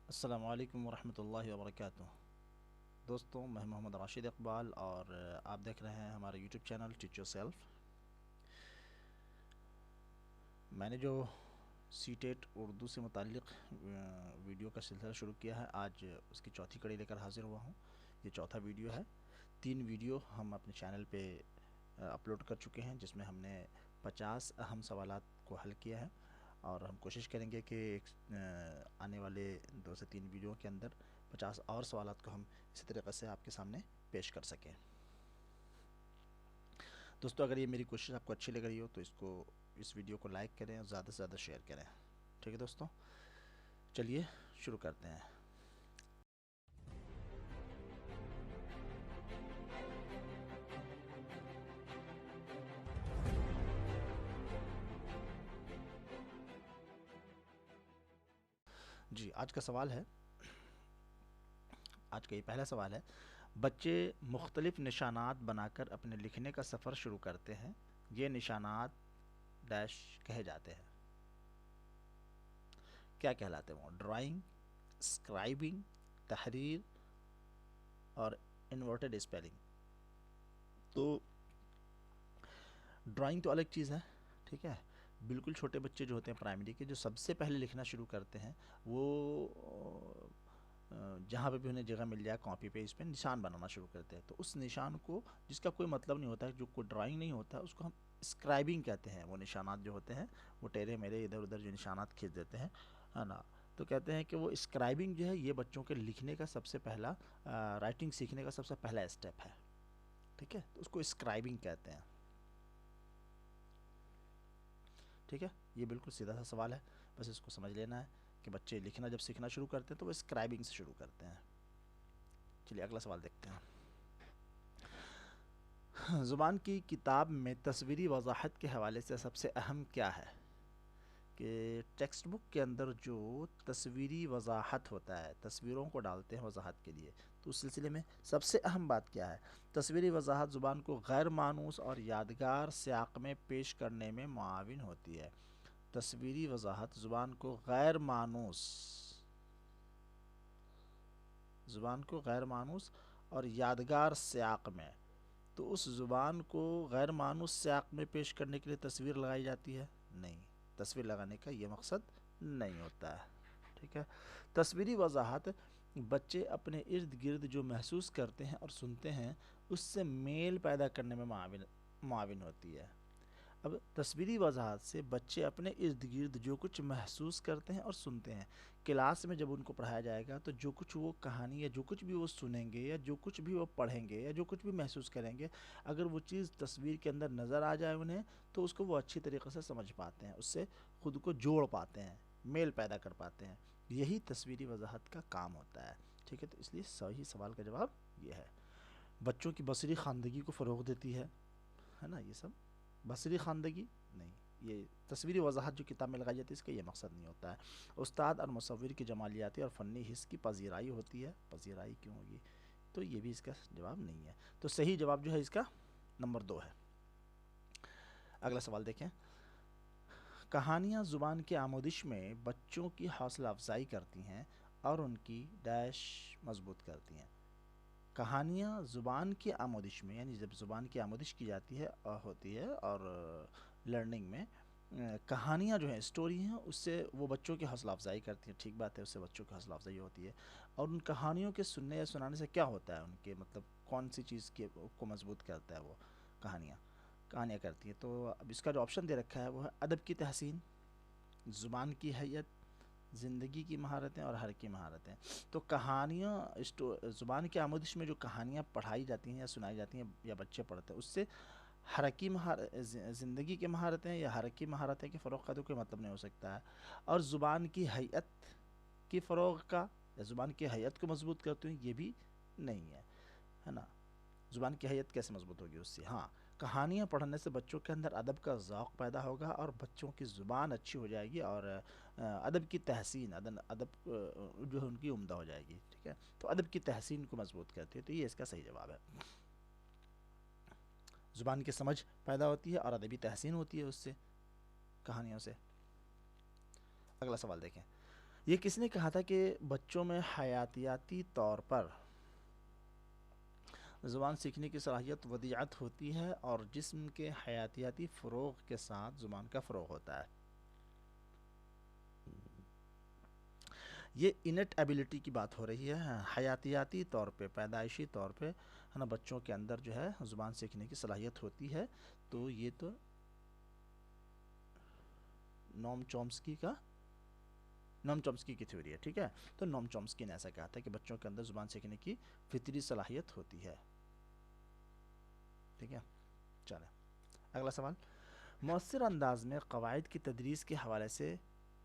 السلام علیکم ورحمۃ اللہ وبرکاتہ۔ دوستوں، میں محمد راشد اقبال اور آپ دیکھ رہے ہیں ہمارا YouTube channel teach your self. میں نے جو سی ٹیٹ اردو سے متعلق ویڈیو کا سلسلہ شروع کیا ہے، آج اس کی چوتھی کڑی لے کر حاضر ہوا ہوں۔ یہ چوتھا ویڈیو ہے۔ 3 ویڈیو ہم اپنے چینل پہ اپلوڈ کر چکے ہیں، جس میں ہم نے 50 اہم سوالات کو حل کیا ہے، اور ہم کوشش کریں گے کہ آنے والے 2 سے 3 ویڈیو کے اندر 50 اور سوالات کو ہم اسی طریقے سے آپ کے سامنے پیش کر سکیں۔ دوستو، اگر یہ میری کوشش آپ کو اچھی لگ رہی ہو تو اس ویڈیو کو لائک کریں اور زیادہ سے زیادہ شیئر کریں۔ ٹھیک ہے دوستو، چلیے شروع کرتے ہیں۔ جی، آج کا یہ پہلا سوال ہے۔ بچے مختلف نشانات بنا کر اپنے لکھنے کا سفر شروع کرتے ہیں۔ یہ نشانات ڈیش کہے جاتے ہیں۔ کیا کہلاتے ہیں وہ؟ ڈرائنگ، اسکرائبنگ، تحریر اور انورٹڈ اسپیلنگ۔ تو ڈرائنگ تو الگ چیز ہے، ٹھیک ہے۔ بالکل چھوٹے بچے جو ہوتے ہیں پرائمری کے، جو سب سے پہلے لکھنا شروع کرتے ہیں، وہ جہاں پہ بھی انہیں جگہ مل جائے کاپی پہ اس پہ نشان بنانا شروع کرتے ہیں۔ تو اس نشان کو، جس کا کوئی مطلب نہیں ہوتا ہے، جو کوئی ڈرائنگ نہیں ہوتا، اس کو ہم اسکرائبنگ کہتے ہیں۔ وہ نشانات جو ہوتے ہیں، وہ ٹیرے میرے ادھر ادھر جو نشانات کھینچ دیتے ہیں، ہے نا، تو کہتے ہیں کہ وہ اسکرائبنگ جو ہے، یہ بچوں کے لکھنے کا سب سے پہلا، رائٹنگ سیکھنے کا سب سے پہلا اسٹیپ ہے، ٹھیک ہے۔ تو اس کو اسکرائبنگ کہتے ہیں، ٹھیک ہے۔ یہ بالکل سیدھا سا سوال ہے، بس اس کو سمجھ لینا ہے کہ بچے لکھنا جب سیکھنا شروع کرتے ہیں تو وہ اسکرائبنگ سے شروع کرتے ہیں۔ چلیے اگلا سوال دیکھتے ہیں۔ زبان کی کتاب میں تصویری وضاحت کے حوالے سے سب سے اہم کیا ہے؟ کہ ٹیکسٹ بک کے اندر جو تصویری وضاحت ہوتا ہے، تصویروں کو ڈالتے ہیں وضاحت کے لیے، تو اس سلسلے میں سب سے اہم بات کیا ہے؟ تصویری وضاحت زبان کو غیر مانوس اور یادگار سیاق میں پیش کرنے میں معاون ہوتی ہے۔ تصویری وضاحت زبان کو غیر مانوس اور یادگار سیاق میں، تو اس زبان کو غیر مانوس سیاق میں پیش کرنے کے لیے تصویر لگائی جاتی ہے؟ نہیں، تصویر لگانے کا یہ مقصد نہیں ہوتا ہے، ٹھیک ہے۔ تصویری وضاحت بچے اپنے ارد گرد جو محسوس کرتے ہیں اور سنتے ہیں، اس سے میل پیدا کرنے میں معاون ہوتی ہے۔ اب تصویری وضاحت سے بچے اپنے ارد گرد جو کچھ محسوس کرتے ہیں اور سنتے ہیں، کلاس میں جب ان کو پڑھایا جائے گا تو جو کچھ وہ کہانی یا جو کچھ بھی وہ سنیں گے یا جو کچھ بھی وہ پڑھیں گے یا جو کچھ بھی محسوس کریں گے، اگر وہ چیز تصویر کے اندر نظر آ جائے انہیں، تو اس کو وہ اچھی طریقے سے سمجھ پاتے ہیں، اس سے خود کو جوڑ پاتے ہیں، میل پیدا کر پاتے ہیں۔ یہی تصویری وضاحت کا کام ہوتا ہے، ٹھیک ہے۔ تو اس لیے صحیح سوال کا جواب یہ ہے۔ بچوں کی بصری خواندگی کو فروغ دیتی ہے نا، یہ سب بصری خواندگی نہیں، یہ تصویری وضاحت جو کتاب میں لگائی جاتی ہے، اس کا یہ مقصد نہیں ہوتا ہے۔ استاد اور مصور کی جمالیاتی اور فنی حس کی پذیرائی ہوتی ہے۔ پذیرائی کیوں ہوگی؟ تو یہ بھی اس کا جواب نہیں ہے۔ تو صحیح جواب جو ہے اس کا نمبر 2 ہے۔ اگلا سوال دیکھیں۔ کہانیاں زبان کے آموزش میں بچوں کی حوصلہ افزائی کرتی ہیں اور ان کی ڈیش مضبوط کرتی ہیں۔ کہانیاں زبان کی آموزش میں، یعنی جب زبان کی آموزش کی جاتی ہے ہوتی ہے اور لرننگ میں، کہانیاں جو ہیں، اسٹوری ہیں، اس سے وہ بچوں کی حوصلہ افزائی کرتی ہیں، ٹھیک بات ہے، اس سے بچوں کی حوصلہ افزائی ہوتی ہے۔ اور ان کہانیوں کے سننے یا سنانے سے کیا ہوتا ہے، ان کے مطلب کون سی چیز کو مضبوط کرتا ہے؟ وہ کہانیاں کرتی ہیں۔ تو اب اس کا جو آپشن دے رکھا ہے وہ ہے ادب کی تحسین، زبان کی حیت، زندگی کی مہارتیں اور حرکی مہارتیں۔ تو کہانیاں زبان کی آموزش میں جو کہانیاں پڑھائی جاتی ہیں یا سنائی جاتی ہیں یا بچے پڑھتے ہیں، اس سے حرکی زندگی کی مہارتیں یا حرکی مہارتیں کے فروغ کا تو کوئی مطلب نہیں ہو سکتا ہے۔ اور زبان کی حیت کی فروغ کا، یا زبان کی حیت کو مضبوط کرتے ہیں، یہ بھی نہیں ہے نا۔ زبان کی حیت کیسے مضبوط ہوگی اس سے؟ ہاں، کہانیاں پڑھنے سے بچوں کے اندر ادب کا ذوق پیدا ہوگا اور بچوں کی زبان اچھی ہو جائے گی، اور ادب کی تحسین، ادب جو ہے ان کی عمدہ ہو جائے گی، ٹھیک ہے۔ تو ادب کی تحسین کو مضبوط کرتی ہے، تو یہ اس کا صحیح جواب ہے۔ زبان کی سمجھ پیدا ہوتی ہے اور ادبی تحسین ہوتی ہے اس سے، کہانیوں سے۔ اگلا سوال دیکھیں۔ یہ کس نے کہا تھا کہ بچوں میں حیاتیاتی طور پر زبان سیکھنے کی صلاحیت ودیعت ہوتی ہے اور جسم کے حیاتیاتی فروغ کے ساتھ زبان کا فروغ ہوتا ہے. یہ انٹ ایبلٹی کی بات ہو رہی ہے. حیاتیاتی طور پہ، پیدائشی طور پہ ہے نا بچوں کے اندر جو ہے زبان سیکھنے کی صلاحیت ہوتی ہے. تو یہ تو نوم چومسکی کی تھیوری ہے. ٹھیک ہے، تو نوم چومسکی نے ایسا کہا تھا کہ بچوں کے اندر زبان سیکھنے کی فطری صلاحیت ہوتی ہے. ٹھیک ہے، چلیں اگلا سوال. مؤثر انداز میں قواعد کی تدریس کے حوالے سے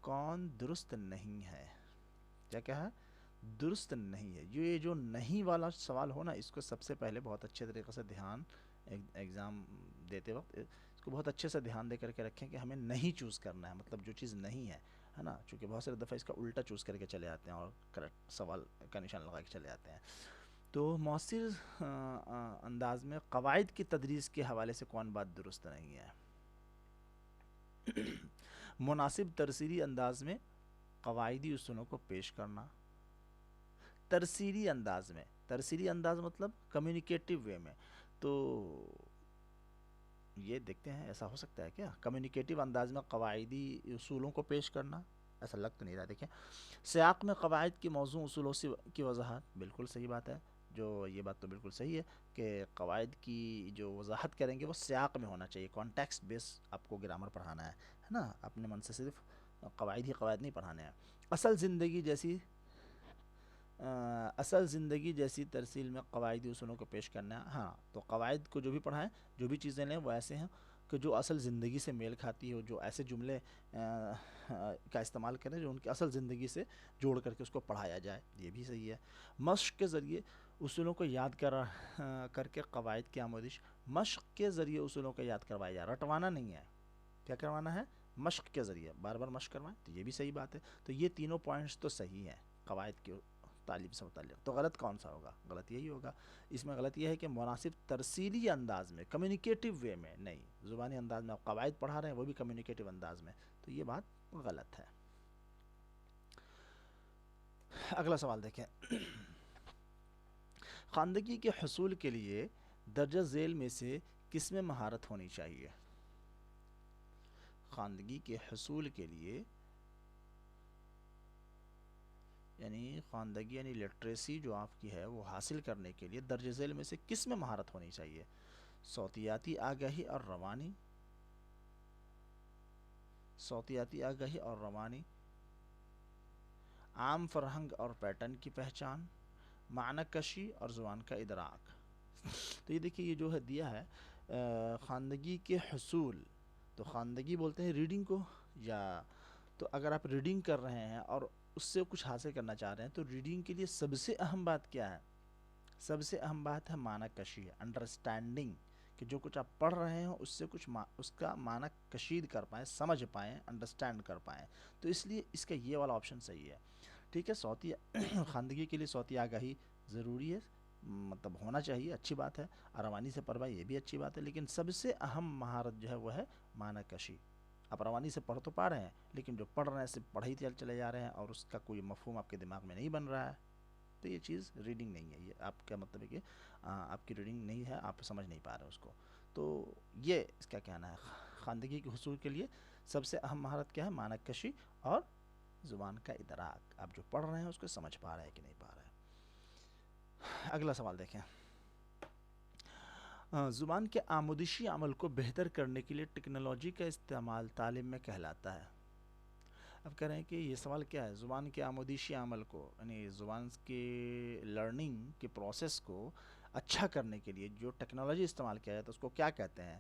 کون درست نہیں ہے؟ کیا کہا ہے؟ درست نہیں ہے. یہ جو نہیں والا سوال ہو نا، اس کو سب سے پہلے بہت اچھے طریقے سے دھیان، ایگزام دیتے وقت اس کو بہت اچھے سے دھیان دے کر کے رکھیں کہ ہمیں نہیں چوز کرنا ہے، مطلب جو چیز نہیں ہے نا، چونکہ بہت سارے دفعہ اس کا الٹا چوز کر کے چلے آتے ہیں اور کریکٹ سوال کا نشان لگا کے چلے آتے ہیں. تو مؤثر انداز میں قواعد کی تدریس کے حوالے سے کون بات درست نہیں ہے؟ مناسب ترسیلی انداز میں قواعدی اصولوں کو پیش کرنا. ترسیلی انداز مطلب کمیونیکیٹیو وے میں. تو یہ دیکھتے ہیں ایسا ہو سکتا ہے کیا کمیونیکیٹیو انداز میں قواعدی اصولوں کو پیش کرنا؟ ایسا لگ تو نہیں رہا. دیکھیں، سیاق میں قواعد کی موضوع اصولوں کی وضاحت، بالکل صحیح بات ہے. یہ بات تو بالکل صحیح ہے کہ قواعد کی جو وضاحت کریں گے وہ سیاق میں ہونا چاہیے. کانٹیکسٹ بیس آپ کو گرامر پڑھانا ہے نا، اپنے من سے صرف قواعد نہیں پڑھانے ہیں. اصل زندگی جیسی ترسیل میں قواعدی اصولوں کو پیش کرنا ہے. ہاں، تو قواعد کو جو بھی پڑھائیں، جو بھی چیزیں لیں، وہ ایسے ہیں کہ جو اصل زندگی سے میل کھاتی ہو، جو ایسے جملے کا استعمال کریں جو ان کی اصل زندگی سے جوڑ کر کے اس کو پڑھایا جائے. یہ بھی صحیح ہے. مشق کے ذریعے اصولوں کو یاد کر کے قواعد کی آموزش. مشق کے ذریعے اصولوں کو یاد کروایا جائے، رٹوانا نہیں ہے. کیا کروانا ہے؟ مشق کے ذریعے بار بار مشق کروائیں. تو یہ بھی صحیح بات ہے. تو یہ تینوں پوائنٹس تو صحیح ہیں قواعد کی تعلیم سے متعلق. تو غلط کون سا ہوگا؟ غلط یہی ہوگا. اس میں غلط یہ ہے کہ مناسب ترسیلی انداز میں، کمیونیکیٹیو وے میں نہیں، زبانی انداز میں آپ قواعد پڑھا رہے ہیں وہ بھی کمیونیکیٹیو انداز میں. تو یہ بات غلط ہے. اگلا سوال دیکھیں. خواندگی کے حصول کے لیے درجہ ذیل میں سے کس میں مہارت ہونی چاہیے؟ خواندگی کے حصول کے لیے خواندگی یعنی لٹریسی جو آپ کی ہے وہ حاصل کرنے کے لیے درجہ ذیل میں سے کس میں مہارت ہونی چاہیے؟ صوتیاتی آگاہی اور روانی، عام فرہنگ اور پیٹرن کی پہچان، معنی کشی اور زبان کا ادراک. تو یہ دیکھیے، یہ جو ہے دیا ہے خواندگی کے حصول. تو خواندگی بولتے ہیں ریڈنگ کو، یا تو اگر آپ ریڈنگ کر رہے ہیں اور اس سے کچھ حاصل کرنا چاہ رہے ہیں تو ریڈنگ کے لیے سب سے اہم بات کیا ہے؟ سب سے اہم بات ہے معنی کشی، انڈرسٹینڈنگ، کہ جو کچھ آپ پڑھ رہے ہیں اس سے کچھ اس کا معنی کشید کر پائیں، سمجھ پائیں، انڈرسٹینڈ کر پائیں. تو اس لیے اس کا یہ والا آپشن صحیح ہے. ٹھیک ہے. صوتی خواندگی کے لیے صوتی آگاہی ضروری ہے، مطلب ہونا چاہیے، اچھی بات ہے. روانی سے پڑھنا یہ بھی اچھی بات ہے، لیکن سب سے اہم مہارت جو ہے وہ ہے معنی کشی. آپ روانی سے پڑھ تو پا رہے ہیں، لیکن جو پڑھ رہے ہیں صرف پڑھ ہی چلے جا رہے ہیں اور اس کا کوئی مفہوم آپ کے دماغ میں نہیں بن رہا ہے. تو یہ چیز ریڈنگ نہیں ہے. یہ آپ کا مطلب ہے کہ آپ کی ریڈنگ نہیں ہے، آپ سمجھ نہیں پا رہے اس کو. تو یہ اس کا کہنا ہے. خواندگی کے حصول کے لیے سب سے اہم مہارت کیا ہے؟ معنی کشی اور زبان کا ادراک. آپ جو پڑھ رہے ہیں اس کو سمجھ پا رہے ہیں کہ نہیں پا رہے ہیں. اگلا سوال دیکھیں. زبان کے آموزشی عمل کو بہتر کرنے کے لیے ٹیکنالوجی کا استعمال تعلیم میں کہلاتا ہے. اب کہہ رہے ہیں کہ یہ سوال کیا ہے؟ زبان کے آموزشی عمل کو، یعنی زبان کے لرننگ کے پروسیس کو اچھا کرنے کے لیے جو ٹیکنالوجی استعمال کیا جاتا ہے اس کو کیا کہتے ہیں؟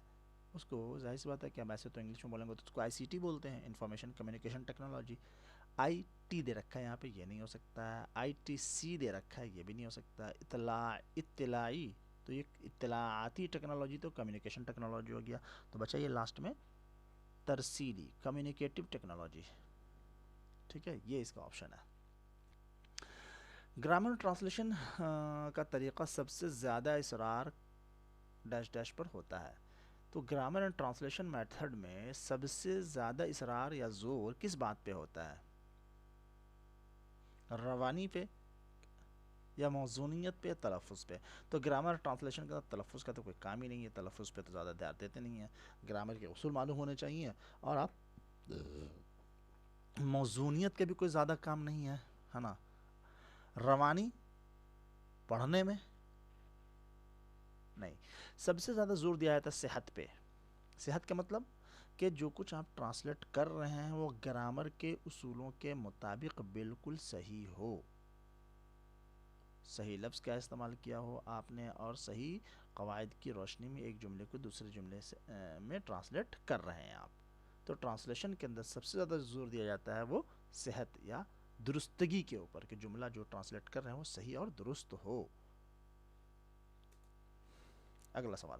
اس کو ظاہر سی بات ہے کہ ہم ایسے تو انگلش میں بولیں گے تو اس کو ICT بولتے ہیں، انفارمیشن کمیونیکیشن ٹیکنالوجی. IT دے رکھا ہے یہاں پہ، یہ نہیں ہو سکتا. ITC دے رکھا ہے، یہ بھی نہیں ہو سکتا. اطلاعی، تو یہ اطلاعاتی ٹیکنالوجی تو کمیونیکیشن ٹیکنالوجی ہو گیا. تو بچا یہ لاسٹ میں ترسیلی، کمیونیکیٹیو ٹیکنالوجی. ٹھیک ہے، یہ اس کا آپشن ہے. گرامر ٹرانسلیشن کا طریقہ سب سے زیادہ اصرار ڈیش ڈیش پر ہوتا ہے. تو گرامر اینڈ ٹرانسلیشن میتھڈ میں سب سے زیادہ اصرار یا زور کس بات پہ ہوتا ہے؟ روانی پہ یا موزونیت پہ، تلفظ پہ. تو گرامر ٹرانسلیشن کا تلفظ کا تو کوئی کام ہی نہیں ہے، تلفظ پہ تو زیادہ دھیان دیتے نہیں ہیں. گرامر کے اصول معلوم ہونے چاہیے، اور آپ موزونیت کے بھی کوئی زیادہ کام نہیں ہے نا. روانی پڑھنے میں نہیں، سب سے زیادہ زور دیا جاتا ہے صحت پہ. صحت کا مطلب کہ جو کچھ آپ ٹرانسلیٹ کر رہے ہیں وہ گرامر کے اصولوں کے مطابق بالکل صحیح ہو، صحیح لفظ کیا استعمال کیا ہو آپ نے، اور صحیح قواعد کی روشنی میں ایک جملے کو دوسرے جملے سے میں ٹرانسلیٹ کر رہے ہیں آپ. تو ٹرانسلیشن کے اندر سب سے زیادہ زور دیا جاتا ہے وہ صحت یا درستگی کے اوپر، کہ جملہ جو ٹرانسلیٹ کر رہے ہیں وہ صحیح اور درست ہو. اگلا سوال.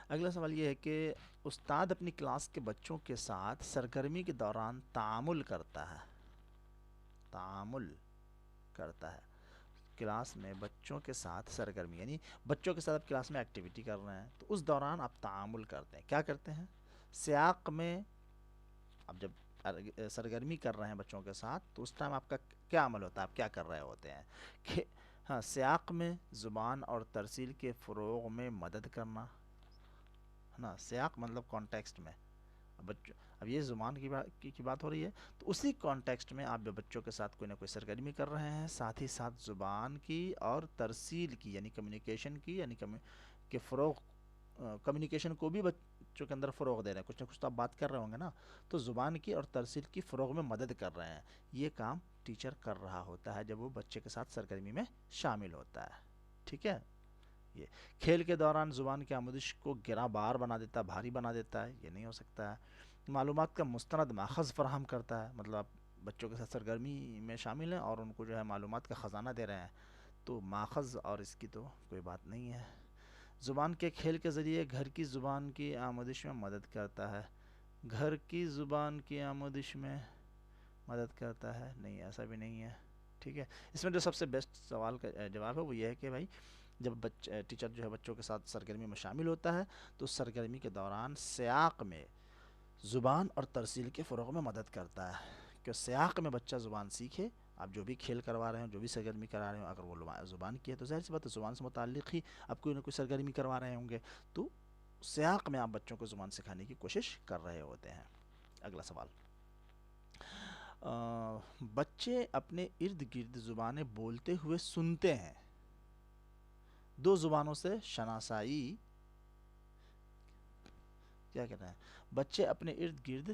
اگلا سوال یہ ہے کہ استاد اپنی کلاس کے بچوں کے ساتھ سرگرمی کے دوران تعامل کرتا ہے. تعامل کرتا ہے کلاس میں بچوں کے ساتھ سرگرمی، یعنی بچوں کے ساتھ آپ کلاس میں ایکٹیویٹی کر رہے ہیں تو اس دوران آپ تعامل کرتے ہیں. کیا کرتے ہیں؟ سیاق میں اب جب سرگرمی کر رہے ہیں بچوں کے ساتھ تو اس ٹائم آپ کا کیا عمل ہوتا ہے، آپ کیا کر رہے ہوتے ہیں؟ کہ ہاں، سیاق میں زبان اور ترسیل کے فروغ میں مدد کرنا ہے نا. سیاق مطلب کانٹیکسٹ میں. اب یہ زبان کی بات ہو رہی ہے تو اسی کانٹیکسٹ میں آپ بچوں کے ساتھ کوئی نہ کوئی سرگرمی کر رہے ہیں، ساتھ ہی ساتھ زبان کی اور ترسیل کی یعنی کمیونیکیشن کی، یعنی کہ فروغ، کمیونیکیشن کو بھی بچوں کے اندر فروغ دے رہے ہیں. کچھ نہ کچھ تو آپ بات کر رہے ہوں گے نا، تو زبان کی اور ترسیل کی فروغ میں مدد کر رہے ہیں. یہ کام ٹیچر کر رہا ہوتا ہے جب وہ بچے کے ساتھ سرگرمی میں شامل ہوتا ہے. ٹھیک ہے. یہ کھیل کے دوران زبان کی آموزش کو گراں بار بنا دیتا ہے، بھاری بنا دیتا ہے، یہ نہیں ہو سکتا ہے. معلومات کا مستند ماخذ فراہم کرتا ہے، مطلب آپ بچوں کے ساتھ سرگرمی میں شامل ہیں اور ان کو جو ہے معلومات کا خزانہ دے رہے ہیں، تو ماخذ اور اس کی تو کوئی بات نہیں ہے. زبان کے کھیل کے ذریعے گھر کی زبان کی آموزش میں مدد کرتا ہے. گھر کی زبان کی آموزش میں مدد کرتا ہے، نہیں ایسا بھی نہیں ہے. ٹھیک ہے. اس میں جو سب سے بیسٹ سوال کا جواب ہے وہ یہ ہے کہ بھائی جب ٹیچر جو ہے بچوں کے ساتھ سرگرمی میں شامل ہوتا ہے تو سرگرمی کے دوران سیاق میں زبان اور ترسیل کے فروغ میں مدد کرتا ہے. کہ سیاق میں بچہ زبان سیکھے، آپ جو بھی کھیل کروا رہے ہیں، جو بھی سرگرمی کرا رہے ہیں، اگر وہ زبان کی ہے تو ظاہر سی بات ہے زبان سے متعلق ہی آپ کوئی نہ کوئی سرگرمی کروا رہے ہوں گے، تو سیاق میں آپ بچوں کو زبان سکھانے کی کوشش کر رہے ہوتے ہیں. اگلا سوال. بچے اپنے ارد گرد زبانیں بولتے ہوئے سنتے ہیں. دو زبانوں سے شناسائی کیا کہتے ہیں؟ بچے اپنے ارد گرد،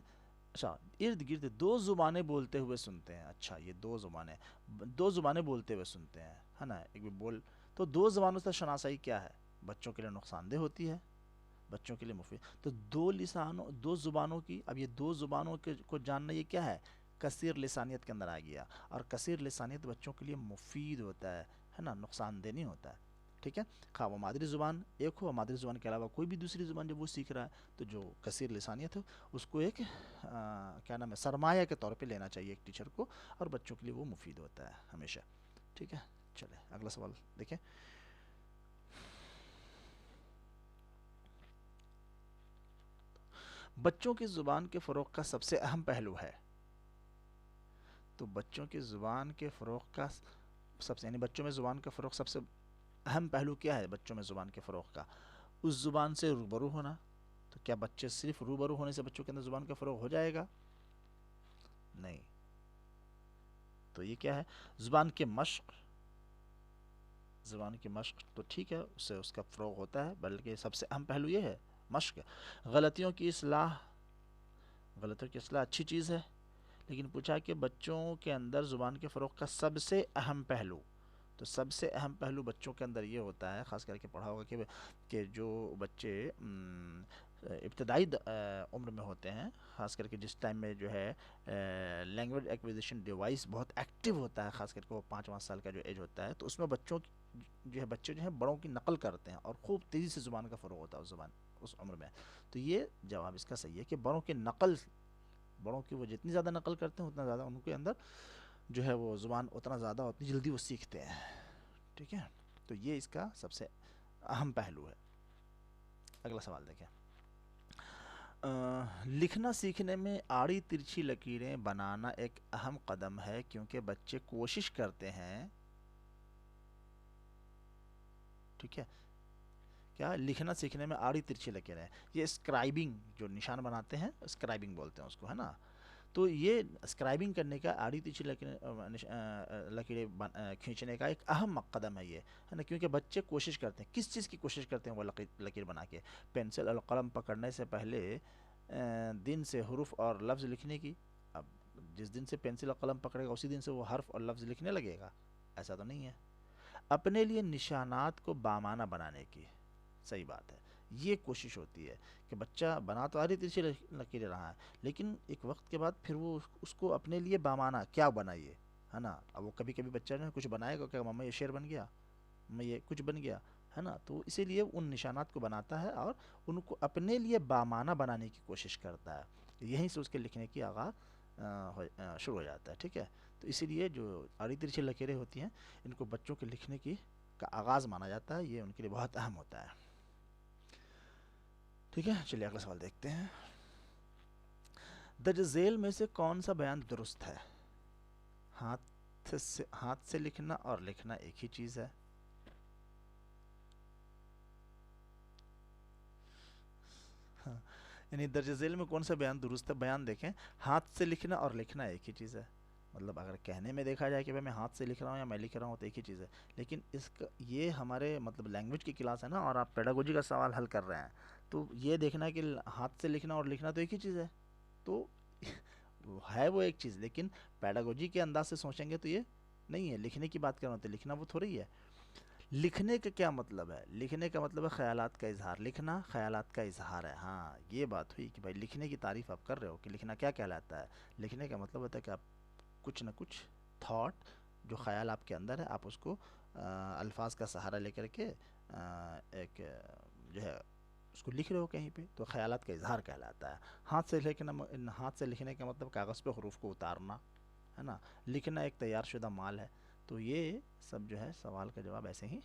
اچھا ارد گرد دو زبانیں بولتے ہوئے سنتے ہیں. اچھا یہ دو زبانیں بولتے ہوئے سنتے ہیں ہے نا. ایک بھی بول تو دو زبانوں سے شناسائی کیا ہے؟ بچوں کے لیے نقصان دہ ہوتی ہے، بچوں کے لیے مفید. تو دو زبانوں کی، اب یہ دو زبانوں کو جاننا یہ کیا ہے؟ کثیر لسانیت کے اندر آ گیا. اور کثیر لسانیت بچوں کے لیے مفید ہوتا ہے نا، نقصان دہ نہیں ہوتا ہے. ٹھیک ہے. خواہ وہ مادری زبان ایک ہو، مادری زبان کے علاوہ کوئی بھی دوسری زبان جب وہ سیکھ رہا ہے تو جو کثیر لسانیت ہے اس کو ایک کیا نام ہے، سرمایہ کے طور پہ لینا چاہیے ایک ٹیچر کو، اور بچوں کے لیے وہ مفید ہوتا ہے ہمیشہ. ٹھیک ہے. چلے اگلا سوال دیکھیں. بچوں کی زبان کے فروغ کا سب سے اہم پہلو ہے. تو بچوں کی زبان کے فروغ کا یعنی بچوں میں زبان کا فروغ سب سے اہم پہلو کیا ہے بچوں میں زبان کے فروغ کا؟ اس زبان سے روبرو ہونا. تو کیا بچے صرف روبرو ہونے سے بچوں کے اندر زبان کا فروغ ہو جائے گا؟ نہیں. تو یہ کیا ہے؟ زبان کی مشق تو ٹھیک ہے، اس سے اس کا فروغ ہوتا ہے، بلکہ سب سے اہم پہلو یہ ہے مشق. غلطیوں کی اصلاح اچھی چیز ہے، لیکن پوچھا کہ بچوں کے اندر زبان کے فروغ کا سب سے اہم پہلو، تو سب سے اہم پہلو بچوں کے اندر یہ ہوتا ہے، خاص کر کے پڑھا ہوگا کہ جو بچے ابتدائی عمر میں ہوتے ہیں، خاص کر کے جس ٹائم میں جو ہے لینگویج ایکویزیشن ڈیوائس بہت ایکٹیو ہوتا ہے، خاص کر کے وہ 5 سال کا جو ایج ہوتا ہے، تو اس میں بچے جو ہیں بڑوں کی نقل کرتے ہیں اور خوب تیزی سے زبان کا فروغ ہوتا ہے اس عمر میں. تو یہ جواب اس کا صحیح ہے کہ بڑوں کی وہ جتنی زیادہ نقل کرتے ہیں اتنا زیادہ ان کے اندر جو ہے وہ زبان اتنا زیادہ اتنی جلدی وہ سیکھتے ہیں. ٹھیک ہے. تو یہ اس کا سب سے اہم پہلو ہے. اگلا سوال دیکھیں. لکھنا سیکھنے میں آڑی ترچھی لکیریں بنانا ایک اہم قدم ہے کیونکہ بچے کوشش کرتے ہیں. ٹھیک ہے. کیا لکھنا سیکھنے میں آڑی ترچھی لکیریں، یہ اسکرائبنگ جو نشان بناتے ہیں اسکرائبنگ بولتے ہیں اس کو، ہے نا. تو یہ اسکرائبنگ کرنے کا آڑی ترچھی لکیریں کھینچنے کا ایک اہم قدم ہے یہ، ہے نا. کیونکہ بچے کوشش کرتے ہیں، کس چیز کی کوشش کرتے ہیں وہ لکیر بنا کے. پینسل اور قلم پکڑنے سے پہلے دن سے حروف اور لفظ لکھنے کی. اب جس دن سے پینسل اور قلم پکڑے گا اسی دن سے وہ حرف اور لفظ لکھنے لگے گا؟ ایسا تو نہیں ہے. اپنے لیے نشانات کو بامعنی بنانے کی، صحیح بات ہے، یہ کوشش ہوتی ہے کہ بچہ بنا تو آری ترچھی لکیریں رہا ہے لیکن ایک وقت کے بعد پھر وہ اس کو اپنے لیے بامعنی کیا بنائیے، ہے نا. اب وہ کبھی کبھی بچہ نے کچھ بنائے گا کہ مما یہ شعر بن گیا، میں یہ کچھ بن گیا، ہے نا. تو اسی لیے ان نشانات کو بناتا ہے اور ان کو اپنے لیے بامعنی بنانے کی کوشش کرتا ہے. یہیں سے اس کے لکھنے کی آغاز شروع ہو جاتا ہے. ٹھیک ہے. تو اسی لیے جو آڑی ترچھی لکیریں ہوتی ہیں ان کو بچوں کے لکھنے کی کا آغاز مانا جاتا ہے، یہ ان کے لیے بہت اہم ہوتا ہے. ٹھیک ہے. چلیے اگلا سوال دیکھتے ہیں. درج ذیل میں سے کون سا بیان درست ہے؟ ہاتھ سے لکھنا اور لکھنا ایک ہی چیز ہے. یعنی درج ذیل میں کون سا بیان درست ہے؟ بیان دیکھیں، ہاتھ سے لکھنا اور لکھنا ایک ہی چیز ہے. مطلب اگر کہنے میں دیکھا جائے کہ بھائی میں ہاتھ سے لکھ رہا ہوں یا میں لکھ رہا ہوں تو ایک ہی چیز ہے، لیکن اس کا یہ ہمارے مطلب لینگویج کی کلاس ہے نا اور آپ پیڈاگوجی کا سوال حل کر رہے ہیں، تو یہ دیکھنا ہے کہ ہاتھ سے لکھنا اور لکھنا تو ایک ہی چیز ہے. تو ہے وہ ایک چیز، لیکن پیڈاگوجی کے انداز سے سوچیں گے تو یہ نہیں ہے. لکھنے کی بات کر رہا ہوں تو لکھنا وہ تھوڑی ہے. لکھنے کا کیا مطلب ہے؟ لکھنے کا مطلب ہے خیالات کا اظہار. لکھنا خیالات کا اظہار ہے. ہاں یہ بات ہوئی کہ بھائی لکھنے کی تعریف آپ کر رہے ہو کہ لکھنا کیا کہلاتا ہے. لکھنے کا مطلب ہوتا ہے کہ آپ کچھ نہ کچھ تھاٹ جو خیال آپ کے اندر ہے آپ اس کو الفاظ کا سہارا لے کر کے ایک جو ہے اس کو لکھ رہے ہو کہیں پہ، تو خیالات کا اظہار کہلاتا ہے. ہاتھ سے لکھنے کا مطلب کاغذ پہ حروف کو اتارنا، ہے نا. لکھنا ایک تیار شدہ مال ہے. تو یہ سب جو ہے سوال کا جواب ایسے ہی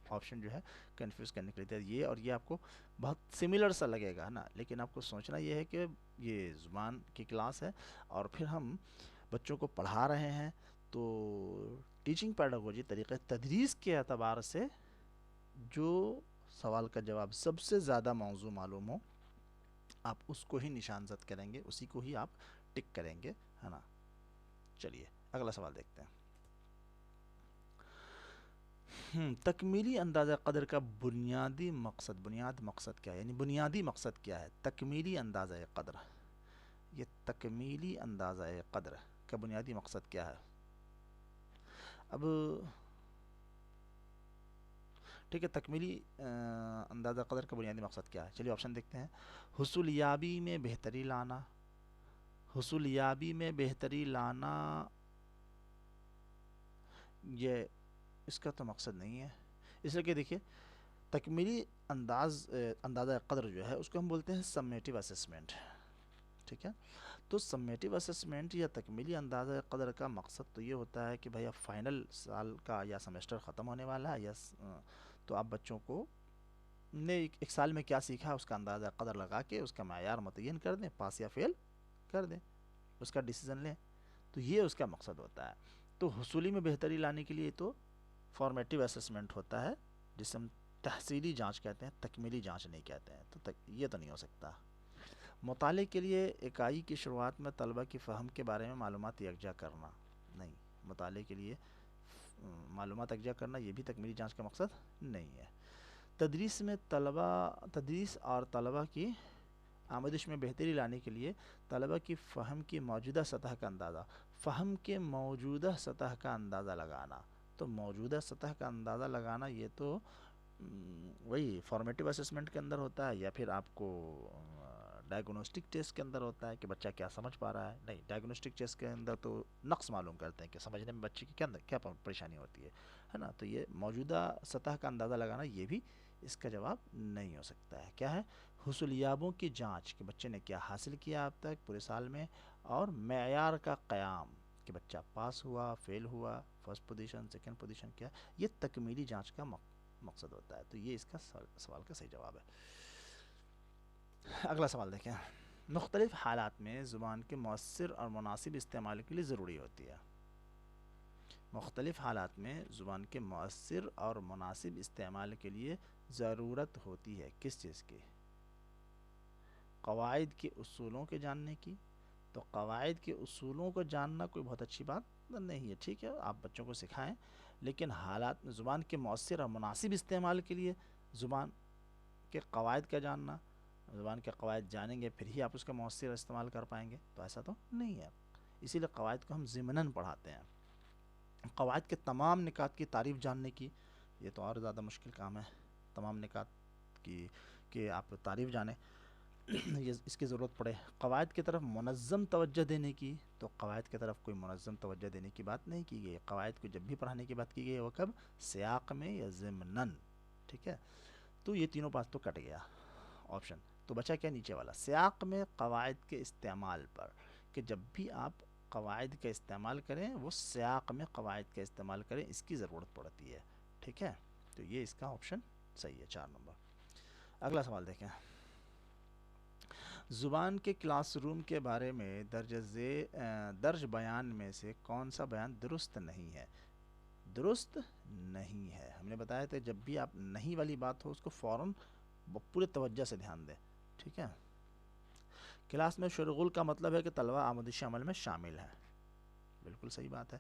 آپشن جو ہے کنفیوز کرنے کے لیے یہ، اور یہ آپ کو بہت سملر سا لگے گا نا، لیکن آپ کو سوچنا یہ ہے کہ یہ زبان کی کلاس ہے اور پھر ہم بچوں کو پڑھا رہے ہیں. تو ٹیچنگ پیڈاگوجی طریقہ تدریس کے اعتبار سے جو سوال کا جواب سب سے زیادہ موزوں معلوم ہو آپ اس کو ہی نشان زد کریں گے، اسی کو ہی آپ ٹک کریں گے، ہے نا. چلیے اگلا سوال دیکھتے ہیں. تکمیلی اندازہ قدر کا بنیادی مقصد کیا ہے؟ یعنی بنیادی مقصد کیا ہے تکمیلی اندازہ قدر؟ یہ تکمیلی اندازہ قدر کا بنیادی مقصد کیا ہے؟ اب ٹھیک ہے، تکمیلی اندازہ قدر کا بنیادی مقصد کیا ہے؟ چلیے آپشن دیکھتے ہیں. حصولیابی میں بہتری لانا. حصولیابی میں بہتری لانا یہ اس کا تو مقصد نہیں ہے. اس لیے کہ دیکھیے تکمیلی اندازہ قدر جو ہے اس کو ہم بولتے ہیں سمیٹیو اسسمنٹ. ٹھیک ہے. تو سمیٹیو اسسمنٹ یا تکمیلی اندازہ قدر کا مقصد تو یہ ہوتا ہے کہ بھائی اب فائنل سال کا یا سمیسٹر ختم ہونے والا ہے، یا تو آپ بچوں کو نے ایک سال میں کیا سیکھا اس کا اندازہ قدر لگا کے اس کا معیار متعین کر دیں، پاس یا فیل کر دیں، اس کا ڈیسیزن لیں. تو یہ اس کا مقصد ہوتا ہے. تو حصولی میں بہتری لانے کے لیے تو فارمیٹیو اسسمنٹ ہوتا ہے جسے ہم تحصیلی جانچ کہتے ہیں، تکمیلی جانچ نہیں کہتے ہیں. تو یہ تو نہیں ہو سکتا. مطالعے کے لیے اکائی کی شروعات میں طلبہ کی فہم کے بارے میں معلومات یکجا کرنا نہیں. مطالعے کے لیے معلومات یکجا کرنا یہ بھی تکمیلی جانچ کا مقصد نہیں ہے. تدریس اور طلبہ کی آموزش میں بہتری لانے کے لیے طلبہ کی فہم کی موجودہ سطح کا اندازہ لگانا. تو موجودہ سطح کا اندازہ لگانا یہ تو وہی فارمیٹیو اسسمنٹ کے اندر ہوتا ہے یا پھر آپ کو ڈائگنوسٹک ٹیسٹ کے اندر ہوتا ہے کہ بچہ کیا سمجھ پا رہا ہے. نہیں، ڈائگنوسٹک ٹیسٹ کے اندر تو نقص معلوم کرتے ہیں کہ سمجھنے میں بچے کی کیا پریشانی ہوتی ہے نا. تو یہ موجودہ سطح کا اندازہ لگانا یہ بھی اس کا جواب نہیں ہو سکتا ہے. کیا ہے؟ حصولیابوں کی جانچ کہ بچے نے کیا حاصل کیا اب تک پورے سال میں، اور معیار کا قیام کہ بچہ پاس ہوا، فیل ہوا، فرسٹ پوزیشن، سیکنڈ پوزیشن کیا، یہ تکمیلی جانچ کا مقصد ہوتا ہے. تو یہ اس کا سوال کا صحیح جواب ہے. اگلا سوال دیکھیں، مختلف حالات میں زبان کے مؤثر اور مناسب استعمال کے لیے ضروری ہوتی ہے. مختلف حالات میں زبان کے مؤثر اور مناسب استعمال کے لیے ضرورت ہوتی ہے کس چیز کی؟ قواعد کے اصولوں کے جاننے کی. تو قواعد کے اصولوں کو جاننا کوئی بہت اچھی بات نہیں ہے، ٹھیک ہے، آپ بچوں کو سکھائیں، لیکن حالات میں زبان کے مؤثر اور مناسب استعمال کے لیے زبان کے قواعد کا جاننا، زبان کے قواعد جانیں گے پھر ہی آپ اس کا مؤثر استعمال کر پائیں گے، تو ایسا تو نہیں ہے. اسی لیے قواعد کو ہم ضمناً پڑھاتے ہیں. قواعد کے تمام نکات کی تعریف جاننے کی، یہ تو اور زیادہ مشکل کام ہے. تمام نکات کی کہ آپ تعریف جانیں یہ اس کی ضرورت پڑے. قواعد کی طرف منظم توجہ دینے کی، تو قواعد کی طرف کوئی منظم توجہ دینے کی بات نہیں کی گئی. قواعد کو جب بھی پڑھانے کی بات کی گئی وہ کب؟ سیاق میں یا ضمناً. ٹھیک ہے، تو یہ تینوں بات تو کٹ گیا آپشن. تو بچا کیا نیچے والا؟ سیاق میں قواعد کے استعمال پر، کہ جب بھی آپ قواعد کا استعمال کریں وہ سیاق میں قواعد کا استعمال کریں، اس کی ضرورت پڑتی ہے. ٹھیک ہے، تو یہ اس کا آپشن صحیح ہے 4 نمبر. اگلا سوال دیکھیں، زبان کے کلاس روم کے بارے میں درج بیان میں سے کون سا بیان درست نہیں ہے؟ درست نہیں ہے، ہم نے بتایا تھا جب بھی آپ نہیں والی بات ہو اس کو فوراً پورے توجہ سے دھیان دیں. ٹھیک ہے، کلاس میں شرغل کا مطلب ہے کہ طلبہ آموزشی عمل میں شامل ہیں. بالکل صحیح بات ہے.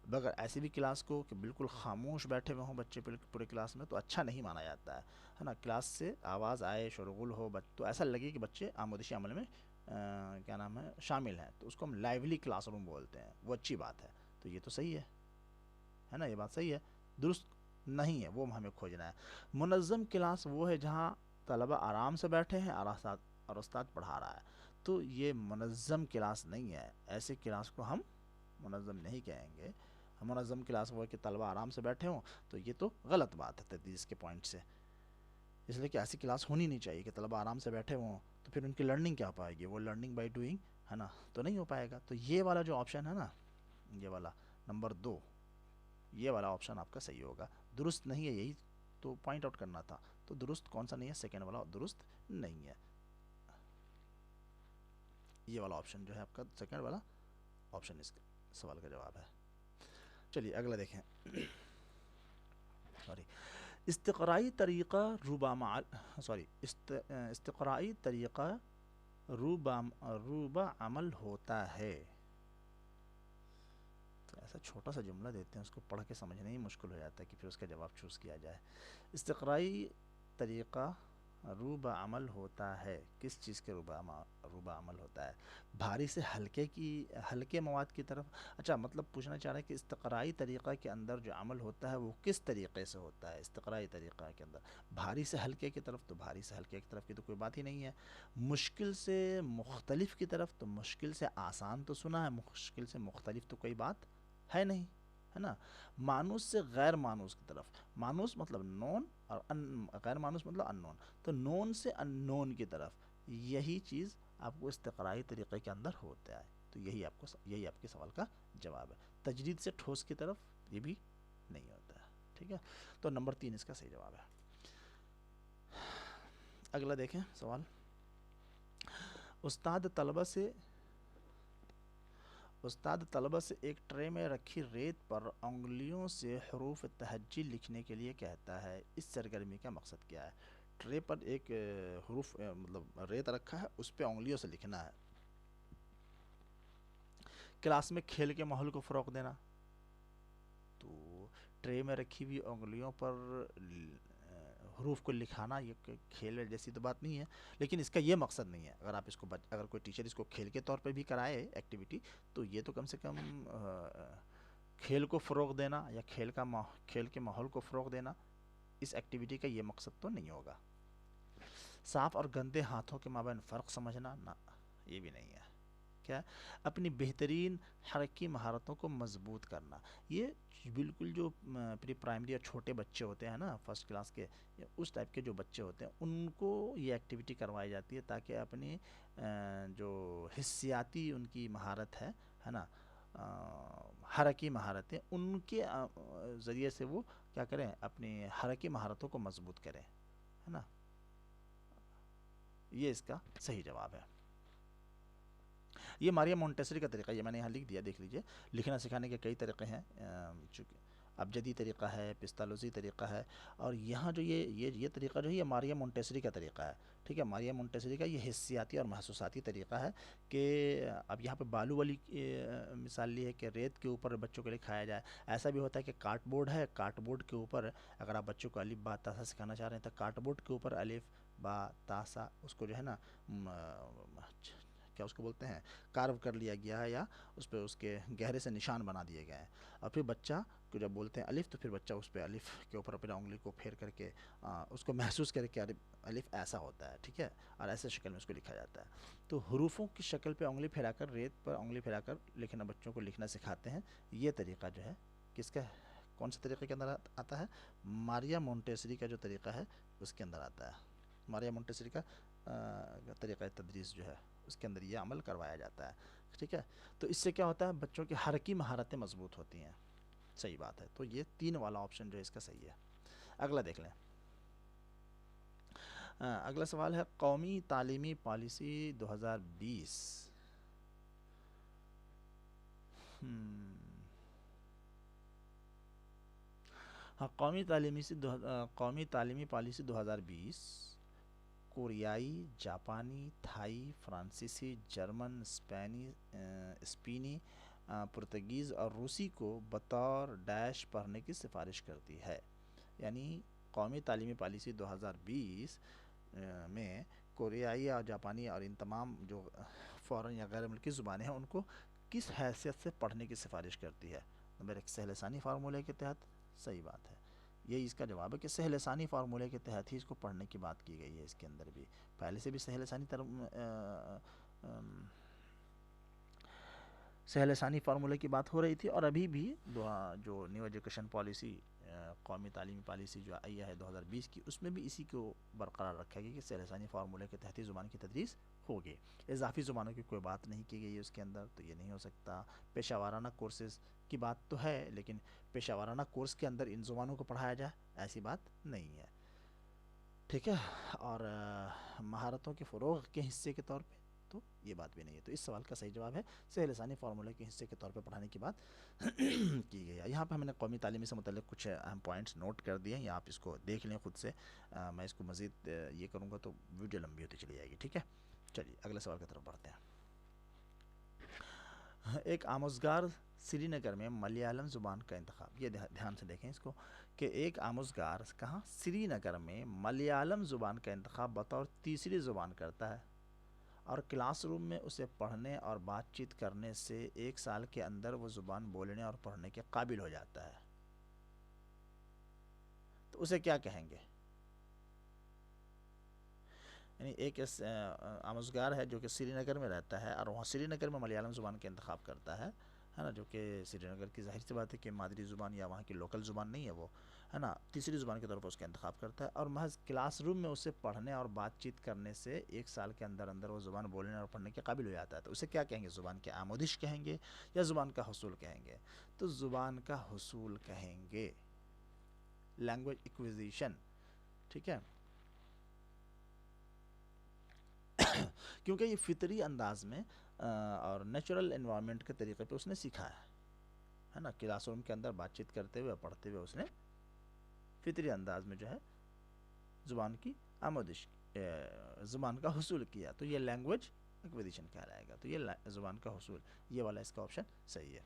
مگر ایسی بھی کلاس کو کہ بالکل خاموش بیٹھے ہوئے ہوں بچے پورے کلاس میں، تو اچھا نہیں مانا جاتا ہے نا. کلاس سے آواز آئے، شرغل ہو، تو ایسا لگے کہ بچے آموزشی عمل میں کیا نام ہے شامل ہیں، تو اس کو ہم لائیولی کلاس روم بولتے ہیں، وہ اچھی بات ہے. تو یہ تو صحیح ہے نا، یہ بات صحیح ہے. درست نہیں ہے وہ ہمیں کھوجنا ہے. منظم کلاس وہ ہے جہاں طلبہ آرام سے بیٹھے ہیں اور استاد پڑھا رہا ہے، تو یہ منظم کلاس نہیں ہے. ایسے کلاس کو ہم منظم نہیں کہیں گے. منظم کلاس وہ ہے کہ طلبہ آرام سے بیٹھے ہوں، تو یہ تو غلط بات ہے تدریس کے پوائنٹ سے. اس لیے کہ ایسی کلاس ہونی نہیں چاہیے کہ طلبہ آرام سے بیٹھے ہوں، تو پھر ان کی لرننگ کیا ہو پائے گی؟ وہ لرننگ بائی ڈوئنگ ہے نا، تو نہیں ہو پائے گا. تو یہ والا جو آپشن ہے نا، یہ والا نمبر 2، یہ والا آپشن آپ کا صحیح ہوگا. درست نہیں ہے، یہی تو پوائنٹ آؤٹ کرنا تھا. تو درست کون سا نہیں ہے؟ سیکنڈ والا درست نہیں ہے. یہ والا آپشن جو ہے آپ کا سیکنڈ والا آپشن اس سوال کا جواب ہے. چلیے اگلا دیکھیں. سوری، استقرائی طریقہ استقرائی طریقہ روبہ عمل ہوتا ہے. تو ایسا چھوٹا سا جملہ دیتے ہیں، اس کو پڑھ کے سمجھنا ہی مشکل ہو جاتا ہے کہ پھر اس کا جواب چوز کیا جائے. استقرائی طریقہ روبہ عمل ہوتا ہے، کس چیز کے روبہ عمل ہوتا ہے؟ بھاری سے ہلکے مواد کی طرف. اچھا، مطلب پوچھنا چاہ رہے ہیں کہ استقرائی طریقہ کے اندر جو عمل ہوتا ہے وہ کس طریقے سے ہوتا ہے؟ استقرائی طریقہ کے اندر بھاری سے ہلکے کی طرف، تو بھاری سے ہلکے کی طرف کی تو کوئی بات ہی نہیں ہے. مشکل سے مختلف کی طرف، تو مشکل سے آسان تو سنا ہے، مشکل سے مختلف تو کوئی بات ہے نہیں، ہے نا. مانوس سے غیر مانوس کی طرف، مانوس مطلب نون اور غیر مانوس مطلب ان نون، تو نون سے ان نون کی طرف، یہی چیز آپ کو استقرائی طریقے کے اندر ہوتا ہے. تو یہی آپ کے سوال کا جواب ہے. تجدید سے ٹھوس کی طرف یہ بھی نہیں ہوتا ہے. ٹھیک ہے، تو نمبر 3 اس کا صحیح جواب ہے. اگلا دیکھیں سوال. استاد طلبہ سے ایک ٹرے میں رکھی ریت پر انگلیوں سے حروف تہجی لکھنے کے لیے کہتا ہے، اس سرگرمی کا مقصد کیا ہے؟ ٹرے پر ایک حروف مطلب ریت رکھا ہے، اس پہ انگلیوں سے لکھنا ہے. کلاس میں کھیل کے ماحول کو فروغ دینا. تو ٹرے میں رکھی ہوئی انگلیوں پر حروف کو لکھانا یہ کھیل جیسی تو بات نہیں ہے، لیکن اس کا یہ مقصد نہیں ہے. اگر آپ اس کو اگر کوئی ٹیچر اس کو کھیل کے طور پہ بھی کرائے ایکٹیویٹی، تو یہ تو کم سے کم کھیل کو فروغ دینا یا کھیل کے ماحول کو فروغ دینا، اس ایکٹیویٹی کا یہ مقصد تو نہیں ہوگا. صاف اور گندے ہاتھوں کے مابین فرق سمجھنا، نہ یہ بھی نہیں ہے. کیا؟ اپنی بہترین حرکی مہارتوں کو مضبوط کرنا. یہ بالکل جو پری پرائمری اور چھوٹے بچے ہوتے ہیں نا، فرسٹ کلاس کے، اس ٹائپ کے جو بچے ہوتے ہیں ان کو یہ ایکٹیویٹی کروائی جاتی ہے تاکہ اپنی جو حسیاتی ان کی مہارت ہے نا، حرکی مہارتیں، ان کے ذریعے سے وہ کیا کریں؟ اپنی حرکی مہارتوں کو مضبوط کریں، ہے نا. یہ اس کا صحیح جواب ہے. یہ ماریا مونٹیسری کا طریقہ، یہ میں نے یہاں لکھ دیا، دیکھ لیجئے. لکھنا سکھانے کے کئی طریقے ہیں، چونکہ ابجدی طریقہ ہے، پستالوزی طریقہ ہے، اور یہاں جو یہ طریقہ جو ہے یہ ماریا مونٹیسری کا طریقہ ہے. ٹھیک ہے، ماریا مونٹیسری کا یہ حسیاتی اور محسوساتی طریقہ ہے کہ اب یہاں پہ بالو والی مثال لی ہے کہ ریت کے اوپر بچوں کے لیے کھایا جائے. ایسا بھی ہوتا ہے کہ کارڈ بورڈ ہے، کارڈ بورڈ کے اوپر اگر آپ بچوں کو الف با تا سا سکھانا چاہ رہے ہیں تو کارڈ بورڈ کے اوپر الف با تا سا اس کو جو ہے نا کیا اس کو بولتے ہیں، کارو کر لیا گیا ہے، یا اس پہ اس کے گہرے سے نشان بنا دیے گئے ہیں. اور پھر بچہ کو جب بولتے ہیں الف تو پھر بچہ اس پہ الف کے اوپر اپنے انگلی کو پھیر کر کے اس کو محسوس کر کے الف ایسا ہوتا ہے. ٹھیک ہے، اور ایسے شکل میں اس کو لکھا جاتا ہے. تو حروفوں کی شکل پہ انگلی پھیرا کر، ریت پر انگلی پھیرا کر لکھنا بچوں کو لکھنا سکھاتے ہیں. یہ طریقہ جو ہے کس کا، کون سے طریقے کے اندر آتا ہے؟ ماریا مونٹیسری کا جو طریقہ ہے اس کے اندر آتا ہے. ماریا مونٹیسری کا طریقہ تدریس جو ہے اس کے اندر یہ عمل کروایا جاتا ہے. ٹھیک ہے، تو اس سے کیا ہوتا ہے، بچوں کی حرکی مہارتیں مضبوط ہوتی ہیں. صحیح بات ہے. تو یہ 3 والا آپشن جو ہے اس کا صحیح ہے. اگلا دیکھ لیں. اگلا سوال ہے قومی تعلیمی پالیسی 2020. ہاں، قومی تعلیمی پالیسی 2020 کوریائی، جاپانی، تھائی، فرانسیسی، جرمن، اسپینی، پرتگیز اور روسی کو بطور ڈیش پڑھنے کی سفارش کرتی ہے. یعنی قومی تعلیمی پالیسی 2020 میں کوریائی اور جاپانی اور ان تمام جو فورن یا غیر ملکی زبانیں ہیں ان کو کس حیثیت سے پڑھنے کی سفارش کرتی ہے؟ نمبر 1 سہل ثانی فارمولے کے تحت. صحیح بات ہے، یہی اس کا جواب ہے کہ سہل ثانی فارمولے کے تحت ہی اس کو پڑھنے کی بات کی گئی ہے. اس کے اندر بھی پہلے سے بھی سہل ثانی فارمولے کی بات ہو رہی تھی، اور ابھی بھی جو نیو ایجوکیشن پالیسی، قومی تعلیمی پالیسی جو آئی ہے 2020 کی، اس میں بھی اسی کو برقرار رکھا گیا کہ سہل ثانی فارمولے کے تحت ہی زبان کی تدریس ہوگی. اضافی زبانوں کی کوئی بات نہیں کی گئی ہے اس کے اندر، تو یہ نہیں ہو سکتا. پیشہ ورانہ کورسز کی بات تو ہے، لیکن پیشہ ورانہ کورس کے اندر ان زبانوں کو پڑھایا جائے ایسی بات نہیں ہے. ٹھیک ہے، اور مہارتوں کے فروغ کے حصے کے طور پہ تو یہ بات بھی نہیں ہے. تو اس سوال کا صحیح جواب ہے سہل ثانی فارمولے کے حصے کے طور پہ پڑھانے کی بات کی گئی ہے. یہاں پہ ہم نے قومی تعلیمی سے متعلق کچھ اہم پوائنٹس نوٹ کر دیے ہیں، یا آپ اس کو دیکھ لیں خود سے. میں اس کو مزید یہ کروں گا تو ویڈیو لمبی ہوتی چلی جائے گی. ٹھیک ہے، چلیے اگلے سوال کی طرف بڑھتے ہیں. ایک آموزگار سری نگر میں ملیالم زبان کا انتخاب. یہ دھیان سے دیکھیں اس کو کہ ایک آموزگار کہاں سری نگر میں ملیالم زبان کا انتخاب بطور تیسری زبان کرتا ہے، اور کلاس روم میں اسے پڑھنے اور بات چیت کرنے سے 1 سال کے اندر وہ زبان بولنے اور پڑھنے کے قابل ہو جاتا ہے، تو اسے کیا کہیں گے؟ یعنی ایک آموزگار ہے جو کہ سری نگر میں رہتا ہے اور وہاں سری نگر میں ملیالم زبان کا انتخاب کرتا ہے نا، جو کہ سری نگر کی ظاہر سی بات ہے کہ مادری زبان یا وہاں کی لوکل زبان نہیں ہے وہ، ہے نا. تیسری زبان کے طور پر اس کا انتخاب کرتا ہے، اور محض کلاس روم میں اسے پڑھنے اور بات چیت کرنے سے 1 سال کے اندر اندر وہ زبان بولنے اور پڑھنے کے قابل ہو جاتا ہے. تو اسے کیا کہیں گے؟ زبان کی آموزش کہیں گے یا زبان کا حصول کہیں گے؟ تو زبان کا حصول کہیں گے، لینگویج ایکویزیشن. ٹھیک ہے، کیونکہ یہ فطری انداز میں اور نیچرل انوائرمنٹ کے طریقے پہ اس نے سیکھا ہے نا. کلاس روم کے اندر بات چیت کرتے ہوئے پڑھتے ہوئے اس نے فطری انداز میں جو ہے زبان کی آموزش، زبان کا حصول کیا. تو یہ لینگویج ایکویزیشن کہلائے گا. تو یہ زبان کا حصول، یہ والا اس کا آپشن صحیح ہے.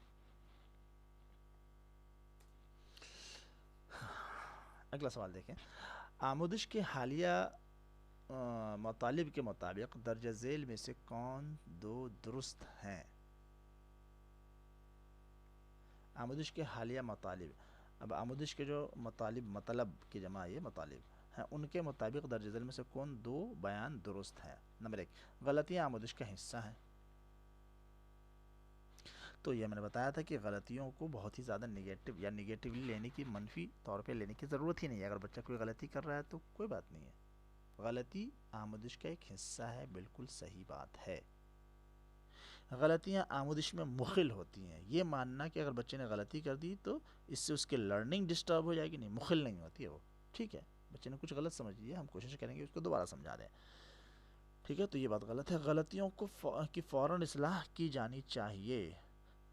اگلا سوال دیکھیں. آموزش کے حالیہ مطالب کے مطابق درجہ ذیل میں سے کون 2 درست ہیں؟ آموزش کے حالیہ مطالب، اب آموزش کے جو مطالب، مطلب کی جمع یہ مطالب ہیں، ان کے مطابق درجہ ذیل میں سے کون 2 بیان درست ہیں؟ نمبر 1 غلطیاں آموزش کا حصہ ہیں. تو یہ میں نے بتایا تھا کہ غلطیوں کو بہت ہی زیادہ نگیٹو یا نگیٹیولی لینے کی، منفی طور پہ لینے کی ضرورت ہی نہیں ہے. اگر بچہ کوئی غلطی کر رہا ہے تو کوئی بات نہیں ہے، غلطی آموزش کا ایک حصہ ہے، بالکل صحیح بات ہے. غلطیاں آموزش میں مخل ہوتی ہیں. یہ ماننا کہ اگر بچے نے غلطی کر دی تو اس سے اس کی لرننگ ڈسٹرب ہو جائے گی، نہیں، مخل نہیں ہوتی ہے وہ. ٹھیک ہے، بچے نے کچھ غلط سمجھ لیا، ہم کوشش کریں گے اس کو دوبارہ سمجھا دیں. ٹھیک ہے، تو یہ بات غلط ہے. غلطیوں کو کی فوراً اصلاح کی جانی چاہیے.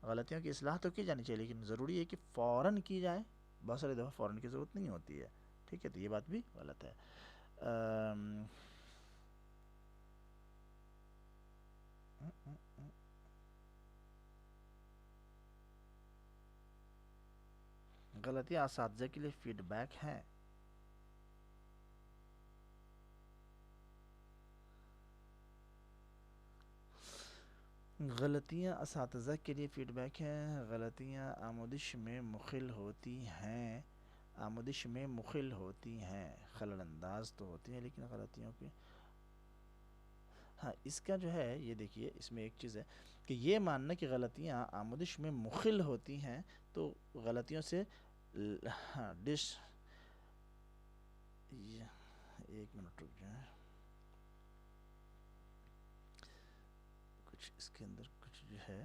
غلطیوں کی اصلاح تو کی جانی چاہیے لیکن ضروری ہے کہ فوراً کی جائے. بہت ساری دفعہ فوراً کی ضرورت نہیں ہوتی ہے. ٹھیک ہے، تو یہ بات بھی غلط ہے. ام، غلطیاں اساتذہ کے لیے فیڈ بیک ہیں. غلطیاں اساتذہ کے لیے فیڈ بیک ہیں. غلطیاں آموزش میں مخل ہوتی ہیں. آموزش میں مخل ہوتی ہیں، خلل انداز تو ہوتی ہیں لیکن غلطیوں کی. ہاں، اس کا جو ہے یہ دیکھیے، اس میں ایک چیز ہے کہ یہ ماننا کہ غلطیاں آموزش میں مخل ہوتی ہیں تو غلطیوں سے ہاں ایک منٹ رک جائیں، کچھ اس کے اندر کچھ جو ہے،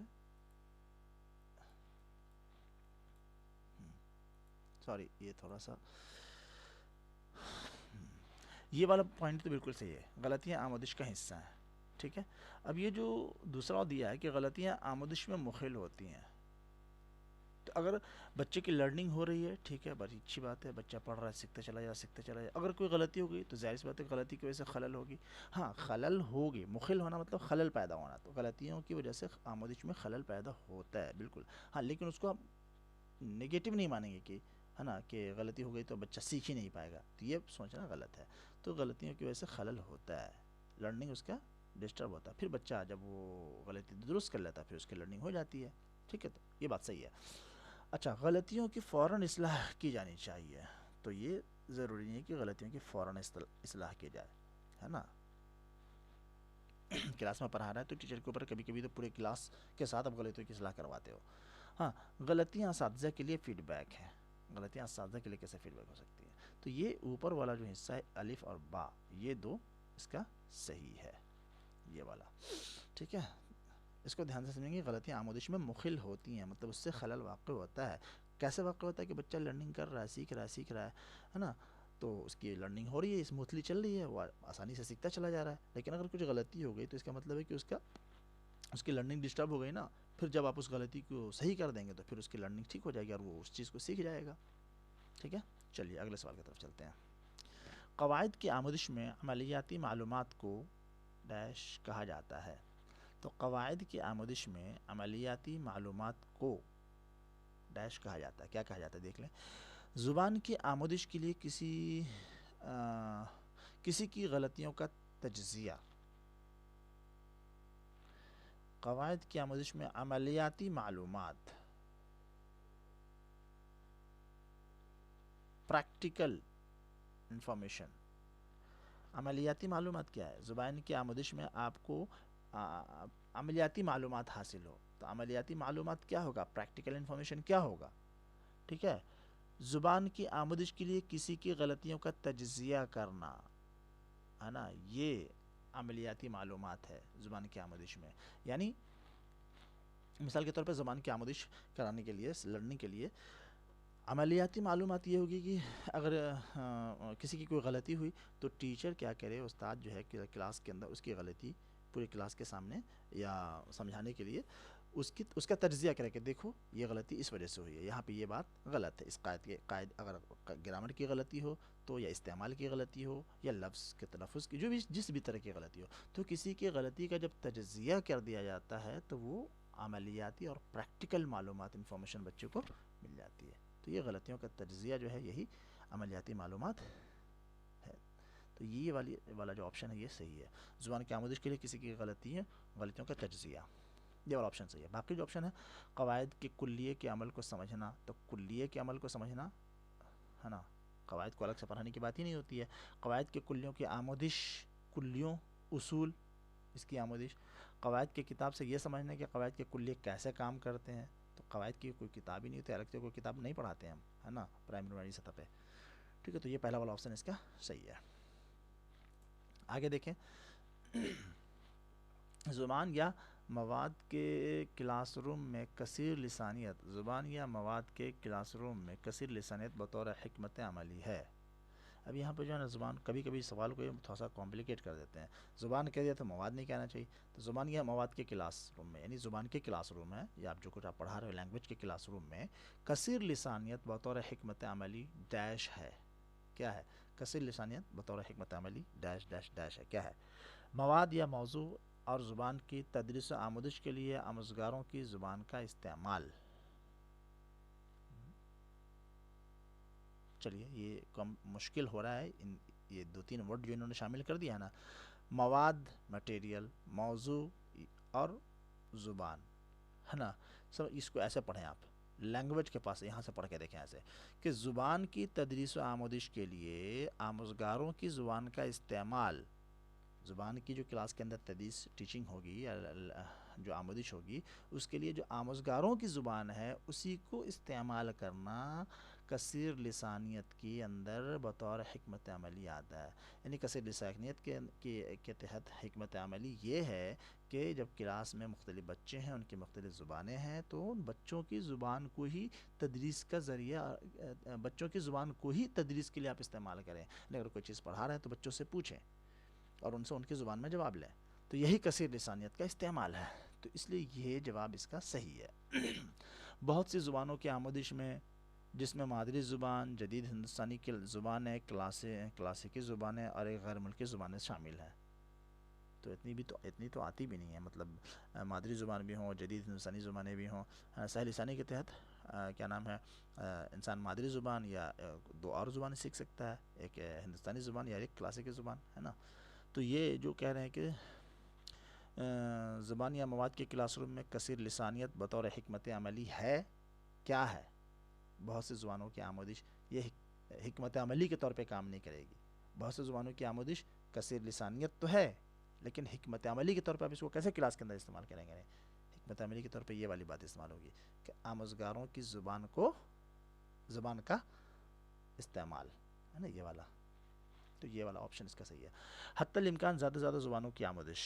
سوری یہ تھوڑا سا یہ والا پوائنٹ تو بالکل صحیح ہے. غلطیاں آموزش کا حصہ ہیں. ٹھیک ہے، اب یہ جو دوسرا دیا ہے کہ غلطیاں آموزش میں مخل ہوتی ہیں، تو اگر بچے کی لرننگ ہو رہی ہے، ٹھیک ہے، بڑی اچھی بات ہے، بچہ پڑھ رہا ہے، سیکھتا چلا جائے سیکھتا چلا جائے. اگر کوئی غلطی ہو گئی تو ظاہر سی بات ہے غلطی کی وجہ سے خلل ہوگی. ہاں، خلل ہوگی. مخل ہونا مطلب خلل پیدا ہونا، تو غلطیوں کی وجہ سے آموزش میں خلل پیدا ہوتا ہے بالکل. ہاں، لیکن اس کو آپ نگیٹو نہیں مانیں گے کہ ہے نا کہ غلطی ہو گئی تو بچہ سیکھ ہی نہیں پائے گا، تو یہ سوچنا غلط ہے. تو غلطیوں کی وجہ سے خلل ہوتا ہے، لرننگ اس کا ڈسٹرب ہوتا ہے. پھر بچہ جب وہ غلطی درست کر لیتا ہے پھر اس کی لرننگ ہو جاتی ہے. ٹھیک ہے، تو یہ بات صحیح ہے. اچھا، غلطیوں کی فوراً اصلاح کی جانی چاہیے، تو یہ ضروری نہیں ہے کہ غلطیوں کی فوراً اصلاح کی جائے، ہے نا. کلاس میں پڑھا رہا ہے تو ٹیچر کے اوپر کبھی کبھی تو پورے کلاس کے ساتھ آپ غلطیوں کی اصلاح کرواتے ہو. ہاں، غلطیاں اساتذہ کے لیے فیڈ بیک ہیں. غلطیاں اساتذہ کے لیے کیسے فیڈ بیک ہو سکتی ہیں؟ تو یہ اوپر والا جو حصہ ہے الف اور با، یہ دو اس کا صحیح ہے، یہ والا. ٹھیک ہے، اس کو دھیان سے سمجھیں گے. غلطیاں آموزش میں مخل ہوتی ہیں مطلب اس سے خلل واقع ہوتا ہے. کیسے واقع ہوتا ہے کہ بچہ لرننگ کر رہا ہے، سیکھ رہا ہے نا، تو اس کی لرننگ ہو رہی ہے، اسموتھلی چل رہی ہے، وہ آسانی سے سیکھتا چلا جا رہا ہے. لیکن اگر کچھ غلطی ہو گئی تو اس کا مطلب ہے کہ اس کی لرننگ ڈسٹرب ہو گئی نا. پھر جب آپ اس غلطی کو صحیح کر دیں گے تو پھر اس کی لرننگ ٹھیک ہو جائے گی اور وہ اس چیز کو سیکھ جائے گا. ٹھیک ہے، چلیے اگلے سوال کی طرف چلتے ہیں. قواعد کی آموزش میں عملیاتی معلومات کو ڈیش کہا جاتا ہے. تو قواعد کی آموزش میں عملیاتی معلومات کو ڈیش کہا جاتا ہے. کیا کہا جاتا ہے دیکھ لیں. زبان کی آموزش کے لیے کسی کی غلطیوں کا تجزیہ. قواعد کی آموزش میں عملیاتی معلومات، پریکٹیکل انفارمیشن. عملیاتی معلومات کیا ہے؟ زبان کی آموزش میں آپ کو عملیاتی معلومات حاصل ہو. تو عملیاتی معلومات کیا ہوگا؟ پریکٹیکل انفارمیشن کیا ہوگا؟ ٹھیک ہے، زبان کی آموزش کے لیے کسی کی غلطیوں کا تجزیہ کرنا، ہے نا، یہ عملیاتی معلومات ہے زبان کی آموزش میں. یعنی مثال کے طور پہ زبان کی آموزش کرانے کے لیے، لرننگ کے لیے عملیاتی معلومات یہ ہوگی کہ اگر کسی کی کوئی غلطی ہوئی تو ٹیچر کیا کرے، استاد جو ہے کلاس کے اندر اس کی غلطی پوری کلاس کے سامنے یا سمجھانے کے لیے اس کا تجزیہ کرے کہ دیکھو یہ غلطی اس وجہ سے ہوئی ہے، یہاں پہ یہ بات غلط ہے. اس قائد اگر گرامر کی غلطی ہو تو یا استعمال کی غلطی ہو یا لفظ کے تلفظ کی جس بھی طرح کی غلطی ہو، تو کسی کی غلطی کا جب تجزیہ کر دیا جاتا ہے تو وہ عملیاتی اور پریکٹیکل معلومات، انفارمیشن بچے کو مل جاتی ہے. تو یہ غلطیوں کا تجزیہ جو ہے یہی عملیاتی معلومات ہے. تو یہ والا جو آپشن ہے یہ صحیح ہے. زبان کی آموزش کے لیے کسی کی غلطیوں کا تجزیہ، یہ والا آپشن صحیح ہے. باقی جو آپشن ہے قواعد کے کلیے کے عمل کو سمجھنا، تو کلیے کے عمل کو سمجھنا، ہے نا، قواعد کو الگ سے پڑھانے کی بات ہی نہیں ہوتی ہے. قواعد کے کلیوں کی آموزش، کلیوں اصول اس کی آموزش. قواعد کی کتاب سے یہ سمجھنا کہ قواعد کے کلیے کیسے کام کرتے ہیں. تو قواعد کی کوئی کتاب ہی نہیں ہوتی، الگ سے کوئی کتاب نہیں پڑھاتے ہم، ہے نا، پرائمری سطح پہ. ٹھیک ہے، تو یہ پہلا والا آپشن اس کا صحیح ہے. آگے دیکھیں. زبان یا مواد کے کلاس روم میں کثیر لسانیت. زبان یا مواد کے کلاس روم میں کثیر لسانیت بطور حکمت عملی ہے. اب یہاں پہ جو ہے نا زبان کبھی کبھی سوال کو یہ تھوڑا سا کمپلیکیٹ کر دیتے ہیں. زبان کہہ دیا تو مواد نہیں کہنا چاہیے. تو زبان یا مواد کے کلاس روم میں، یعنی زبان کے کلاس روم ہے، یا آپ جو کچھ آپ پڑھا رہے ہو لینگویج کے کلاس روم میں کثیر لسانیت بطور حکمت عملی ڈیش ہے. کیا ہے؟ کثیر لسانیت بطور حکمت عملی ڈیش ڈیش ڈیش ہے. کیا ہے؟ مواد یا موضوع اور زبان کی تدریس و آموزش کے لیے آموزگاروں کی زبان کا استعمال. چلیے یہ کم مشکل ہو رہا ہے، یہ 2-3 ورڈ جو انہوں نے شامل کر دیا ہے نا، مواد مٹیریل، موضوع اور زبان، ہے نا. سب اس کو ایسے پڑھیں آپ لینگویج کے پاس، یہاں سے پڑھ کے دیکھیں ایسے کہ زبان کی تدریس و آموزش کے لیے آموزگاروں کی زبان کا استعمال. زبان کی جو کلاس کے اندر تدریس ٹیچنگ ہوگی یا جو آموزش ہوگی، اس کے لیے جو آموزگاروں کی زبان ہے اسی کو استعمال کرنا کثیر لسانیت کے اندر بطور حکمت عملی آتا ہے. یعنی کثیر لسانیت کے تحت حکمت عملی یہ ہے کہ جب کلاس میں مختلف بچے ہیں، ان کی مختلف زبانیں ہیں، تو ان بچوں کی زبان کو ہی تدریس کا ذریعہ، بچوں کی زبان کو ہی تدریس کے لیے آپ استعمال کریں. اگر کوئی چیز پڑھا رہے ہیں تو بچوں سے پوچھیں اور ان سے ان کی زبان میں جواب لیں. تو یہی کثیر لسانیت کا استعمال ہے. تو اس لیے یہ جواب اس کا صحیح ہے. بہت سی زبانوں کی آموزش میں، جس میں مادری زبان، جدید ہندوستانی کی زبانیں، کلاسیکی زبانیں اور ایک غیر ملکی زبانیں شامل ہیں. تو اتنی تو آتی بھی نہیں ہے، مطلب مادری زبان بھی ہوں، جدید ہندوستانی زبانیں بھی ہوں. سہل لسانی کے تحت کیا نام ہے، انسان مادری زبان یا 2 اور زبانیں سیکھ سکتا ہے، ایک ہندوستانی زبان یا ایک کلاسیکی زبان، ہے نا. تو یہ جو کہہ رہے ہیں کہ زبان یا مواد کے کلاس روم میں کثیر لسانیت بطور حکمت عملی ہے. کیا ہے؟ بہت سی زبانوں کی آموزش یہ حکمت عملی کے طور پہ کام نہیں کرے گی. بہت سی زبانوں کی آموزش کثیر لسانیت تو ہے، لیکن حکمت عملی کے طور پہ آپ اس کو کیسے کلاس کے اندر استعمال کریں گے؟ حکمت عملی کے طور پہ یہ والی بات استعمال ہوگی کہ آموزگاروں کی زبان کا استعمال، ہے نا، یہ والا. تو یہ والا آپشن اس کا صحیح ہے. حتی الامکان زیادہ سے زیادہ زبانوں کی آموزش،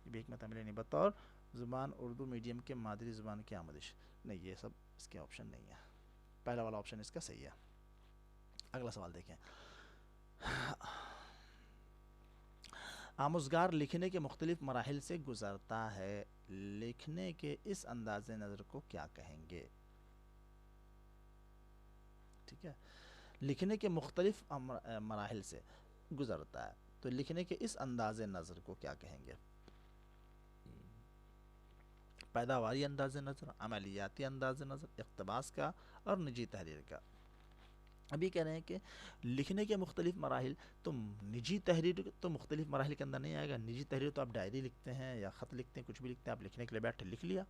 یہ بھی حکمت عملی نہیں. بطور زبان اردو میڈیم کے مادری زبان کی آموزش، نہیں، یہ سب اس کے آپشن نہیں ہے. پہلا والا آپشن اس کا صحیح ہے. اگلا سوال دیکھیں. آموزگار لکھنے کے مختلف مراحل سے گزرتا ہے، لکھنے کے اس انداز نظر کو کیا کہیں گے؟ ٹھیک ہے، لکھنے کے مختلف مراحل سے گزرتا ہے، تو لکھنے کے اس انداز نظر کو کیا کہیں گے؟ پیداواری انداز نظر، عملیاتی انداز نظر، اقتباس کا اور نجی تحریر کا. ابھی کہہ رہے ہیں کہ لکھنے کے مختلف مراحل، تو نجی تحریر تو مختلف مراحل کے اندر نہیں آئے گا. نجی تحریر تو آپ ڈائری لکھتے ہیں یا خط لکھتے ہیں، کچھ بھی لکھتے ہیں، آپ لکھنے کے لیے بیٹھے لکھ لیا.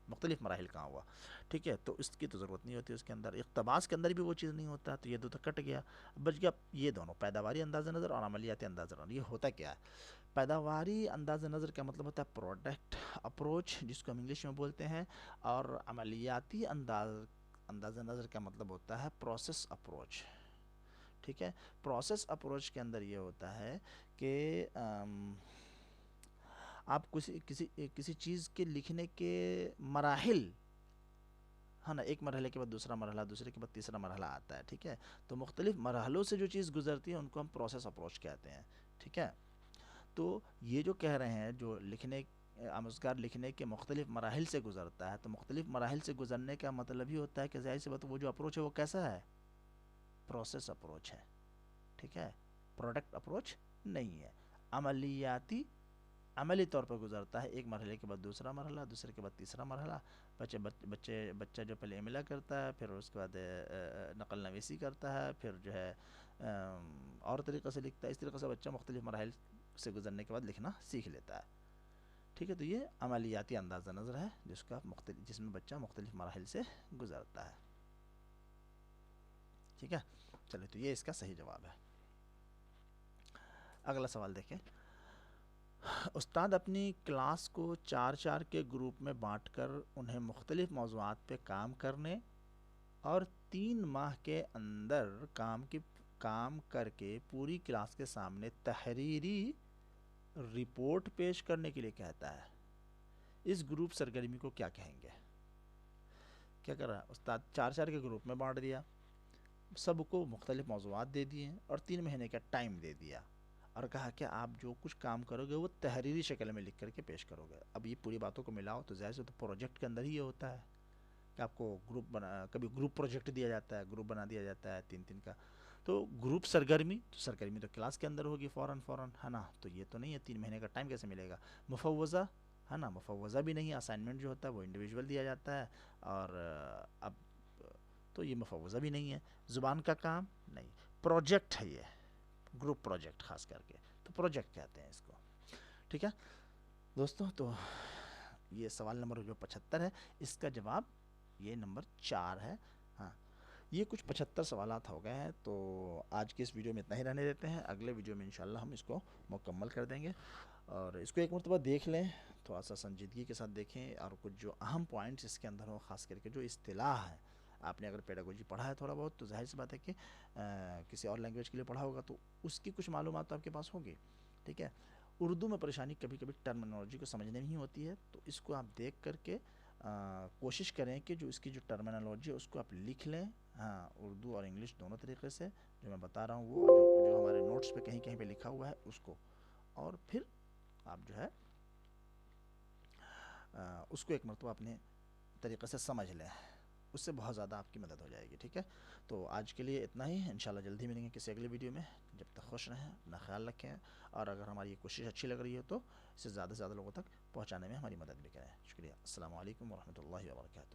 مختلف مراحل کہاں ہوا؟ ٹھیک ہے، تو اس کی تو ضرورت نہیں ہوتی اس کے اندر. اقتباس کے اندر بھی وہ چیز نہیں ہوتا، تو یہ دو تو کٹ گیا. بچ گیا یہ دونوں، پیداواری انداز نظر اور عملیاتی انداز نظر. یہ ہوتا کیا ہے؟ پیداواری انداز نظر کا مطلب ہوتا ہے پروڈکٹ اپروچ، جس کو ہم انگلش میں بولتے ہیں، اور عملیاتی انداز نظر کا مطلب ہوتا ہے پروسیس اپروچ. ٹھیک ہے، پروسیس اپروچ کے اندر یہ ہوتا ہے کہ آپ کسی چیز کے لکھنے کے مراحل، ہے نا، ایک مرحلے کے بعد دوسرا مرحلہ، دوسرے کے بعد تیسرا مرحلہ آتا ہے. ٹھیک ہے، تو مختلف مرحلوں سے جو چیز گزرتی ہے ان کو ہم پروسیس اپروچ کہتے ہیں. ٹھیک ہے، تو یہ جو کہہ رہے ہیں جو آموزگار لکھنے کے مختلف مراحل سے گزرتا ہے، تو مختلف مراحل سے گزرنے کا مطلب ہی ہوتا ہے کہ ظاہر سی بات وہ جو اپروچ ہے وہ کیسا ہے؟ پروسیس اپروچ ہے. ٹھیک ہے، پروڈکٹ اپروچ نہیں ہے. عملی طور پر گزرتا ہے، ایک مرحلے کے بعد دوسرا مرحلہ، دوسرے کے بعد تیسرا مرحلہ. بچہ جو پہلے املا کرتا ہے، پھر اس کے بعد نقل نویسی کرتا ہے، پھر جو ہے اور طریقے سے لکھتا ہے. اس طریقے سے بچہ مختلف مراحل سے گزرنے کے بعد لکھنا سیکھ لیتا ہے. ٹھیک ہے، تو یہ عملیاتی انداز نظر ہے جس میں بچہ مختلف مراحل سے گزرتا ہے. ٹھیک ہے، چلے، تو یہ اس کا صحیح جواب ہے. اگلا سوال دیکھیں. استاد اپنی کلاس کو 4 کے گروپ میں بانٹ کر انہیں مختلف موضوعات پہ کام کرنے اور 3 ماہ کے اندر کام کر کے پوری کلاس کے سامنے تحریری رپورٹ پیش کرنے کے لیے کہتا ہے. اس گروپ سرگرمی کو کیا کہیں گے؟ کیا کر رہا ہے استاد؟ 4 کے گروپ میں بانٹ دیا، سب کو مختلف موضوعات دے دیے اور 3 مہینے کا ٹائم دے دیا، اور کہا کہ آپ جو کچھ کام کرو گے وہ تحریری شکل میں لکھ کر کے پیش کرو گے۔ اب یہ پوری باتوں کو ملاؤ تو ظاہر سے تو پروجیکٹ کے اندر ہی یہ ہوتا ہے کہ آپ کو گروپ بنا، کبھی گروپ پروجیکٹ دیا جاتا ہے، گروپ بنا دیا جاتا ہے 3 3 کا، تو گروپ سرگرمی، تو سرگرمی تو کلاس کے اندر ہوگی فوراً فوراً، ہے نا، تو یہ تو نہیں ہے 3 مہینے کا ٹائم کیسے ملے گا۔ مفوضہ، ہے نا، مفوضہ بھی نہیں ہے، اسائنمنٹ جو ہوتا ہے وہ انڈیویجول دیا جاتا ہے، اور اب تو یہ مفوضہ بھی نہیں ہے۔ زبان کا کام نہیں، پروجیکٹ ہے یہ، گروپ پروجیکٹ خاص کر کے، تو پروجیکٹ کہتے ہیں اس کو، ٹھیک ہے دوستوں۔ تو یہ سوال نمبر جو 75 ہے، اس کا جواب یہ نمبر 4 ہے۔ ہاں، یہ کچھ 75 سوالات ہو گئے ہیں، تو آج کے اس ویڈیو میں اتنا ہی رہنے دیتے ہیں، اگلے ویڈیو میں انشاءاللہ ہم اس کو مکمل کر دیں گے، اور اس کو ایک مرتبہ دیکھ لیں، تھوڑا سا سنجیدگی کے ساتھ دیکھیں، اور کچھ جو اہم پوائنٹس اس کے اندر ہوں، خاص کر کے جو اصطلاح ہے، آپ نے اگر پیڈاگوجی پڑھا ہے تھوڑا بہت تو ظاہر سی بات ہے کہ کسی اور لینگویج کے لیے پڑھا ہوگا تو اس کی کچھ معلومات تو آپ کے پاس ہوگی، ٹھیک ہے۔ اردو میں پریشانی کبھی کبھی ٹرمینالوجی کو سمجھنے میں ہی ہوتی ہے، تو اس کو آپ دیکھ کر کے کوشش کریں کہ جو اس کی جو ٹرمینالوجی ہے اس کو آپ لکھ لیں، ہاں، اردو اور انگلش دونوں طریقے سے جو میں بتا رہا ہوں وہ، جو ہمارے نوٹس پہ کہیں کہیں پہ لکھا ہوا ہے اس کو، اور پھر آپ جو ہے اس کو ایک مرتبہ اپنے طریقے سے سمجھ لیں، اس سے بہت زیادہ آپ کی مدد ہو جائے گی، ٹھیک ہے۔ تو آج کے لیے اتنا ہی، انشاءاللہ جلدی ملیں گے کسی اگلے ویڈیو میں، جب تک خوش رہیں، اپنا خیال رکھیں، اور اگر ہماری یہ کوشش اچھی لگ رہی ہے تو اسے زیادہ سے زیادہ لوگوں تک پہنچانے میں ہماری مدد بھی کریں۔ شکریہ، السلام علیکم ورحمۃ اللہ وبرکاتہ۔